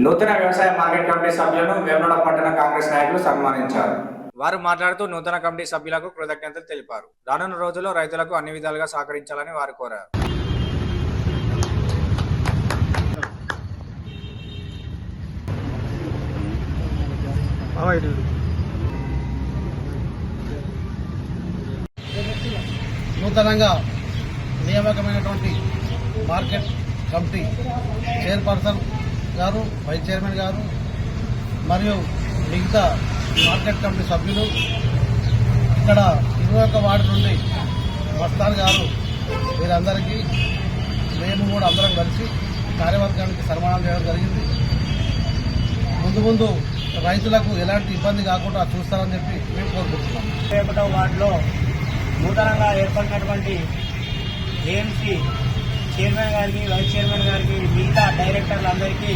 నూతన వ్యవసాయ market committee సభ్యులను వేములవాడ పట్టణ కాంగ్రెస్ నాయకులు సన్మానించారు. వారు మాట్లాడుతూ నూతన కమిటీ సభ్యులకు కృతజ్ఞతలు తెలిపారు. రానున్న రోజుల్లో రైతులకు అన్ని విధాలుగా సహకరించాలని వారు కోరారు. నూతనంగా నియామకమైనటువంటి మార్కెట్ కమిటీ చైర్పర్సన్ గారు, వైస్ చైర్మన్ గారు మరియు మిగతా మార్కెట్ కమిటీ సభ్యులు, ఇక్కడ 21 వార్డు నుండి మస్తాన్ గారు, వీరందరికీ మేము కూడా అందరం కలిసి కార్యవర్గానికి సన్మానం చేయడం జరిగింది. ముందు రైతులకు ఎలాంటి ఇబ్బంది కాకుండా చూస్తారని చెప్పి మేము కోరుకుంటున్నాం. 21వ వార్డులో నూతనంగా ఏర్పడినటువంటి ఏఎంసీ చైర్మన్ గారికి, వైస్ చైర్మన్ గారికి, మిగతా డైరెక్టర్లందరికీ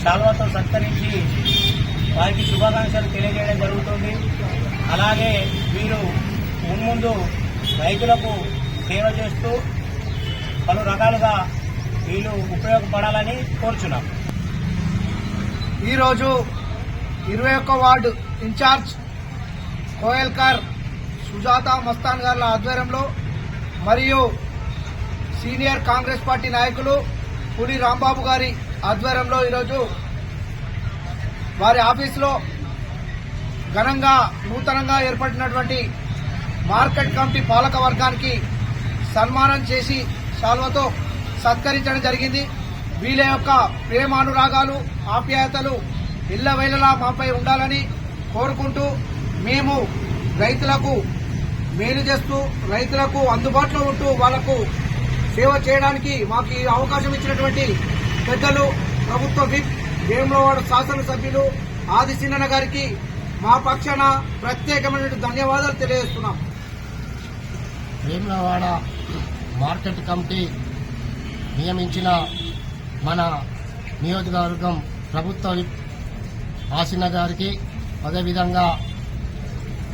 శాల్వాతో సత్కరించి వారికి శుభాకాంక్షలు తెలియజేయడం జరుగుతుంది. అలాగే వీరు మున్ముందు రైతులకు సేవ చేస్తూ పలు రకాలుగా వీళ్ళు ఉపయోగపడాలని కోరుచున్నాం. ఈరోజు 21 వార్డు ఇన్ఛార్జ్ కోయల్కర్ సుజాత మస్తాన్ గార్ల ఆధ్వర్యంలో మరియు సీనియర్ కాంగ్రెస్ పార్టీ నాయకులు పులి రాంబాబు గారి ఆధ్వర్యంలో ఈరోజు వారి ఆఫీసులో ఘనంగా నూతనంగా ఏర్పడినటువంటి మార్కెట్ కమిటీ పాలక వర్గానికి సన్మానం చేసి శాల్వతో సత్కరించడం జరిగింది. వీళ్ళ యొక్క ప్రేమానురాగాలు, ఆప్యాయతలు ఇళ్లవేళలా మాపై ఉండాలని కోరుకుంటూ, మేము రైతులకు మేలు చేస్తూ, రైతులకు అందుబాటులో ఉంటూ వాళ్లకు సేవ చేయడానికి మాకు ఈ అవకాశం ఇచ్చినటువంటి పెద్దలు, ప్రభుత్వ విప్, వేములవాడ శాసనసభ్యులు ఆదిశీనన్న గారికి మా పక్షాన ప్రత్యేకమైన ధన్యవాదాలు తెలియజేస్తున్నాం. వేములవాడ మార్కెట్ కమిటీ నియమించిన మన నియోజకవర్గం ప్రభుత్వ విప్ ఆసిన్న గారికి, అదేవిధంగా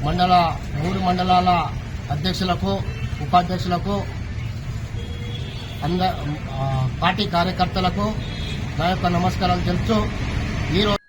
3 మండలాల అధ్యక్షులకు, ఉపాధ్యక్షులకు, పార్టీ కార్యకర్తలకు నా యొక్క నమస్కారాలు తెలుపుతూ ఈరోజు